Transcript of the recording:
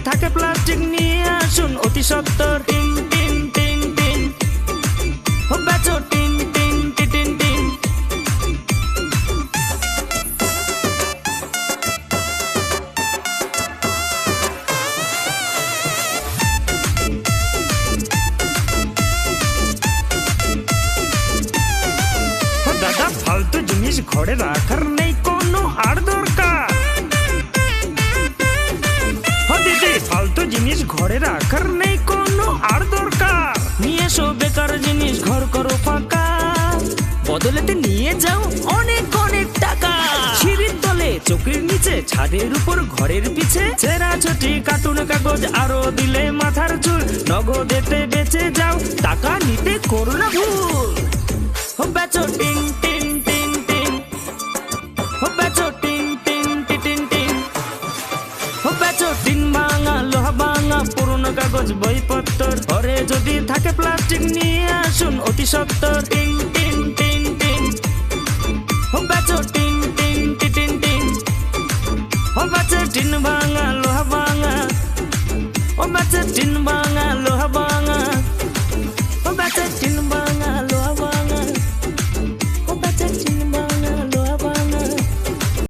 থাকে প্লাস্টিক নিয়ে আসুন অতি সত্বর। টিন টিন টিন টিন ও বেচো টিন টিন টিন টিন। দাদা ফালতু জিনিস ঘরে রাখার নেই কোনো আর দরকার। দিদি ফালতু জিনিস ঘরে রাখার নেই কোনো আর দরকার। নিয়ে এসো বেকার জিনিস ঘর করো ফাঁকা, বদলেতে নিয়ে যাও অনেক অনেক টাকা। সিঁড়ির তলে চোখের নিচে ছাদের উপর ঘরের পিছে ছেঁড়া ছুটি কার্টুন কাগজ আরো দিলে মাথার চুল। নগদেতে বেঁচে যাও টাকা নিতে করো না ভুল। ও বেচো টিন টিন টিন টিন ও বেচো টিন টিন টিন টিন ও বেচো টিন ভাঙা লোহা ভাঙা পুরনো কাগজ বইপত্র। ঘরে যদি থাকে প্লাস্টিক নিয়ে আসুন অতি সত্বর। টিন টিন টিন টিন ও বেচো টিন টিন টিন টিন ও বেচো টিন ভাঙা লোহা ভাঙা ও বেচো টিন ভাঙা।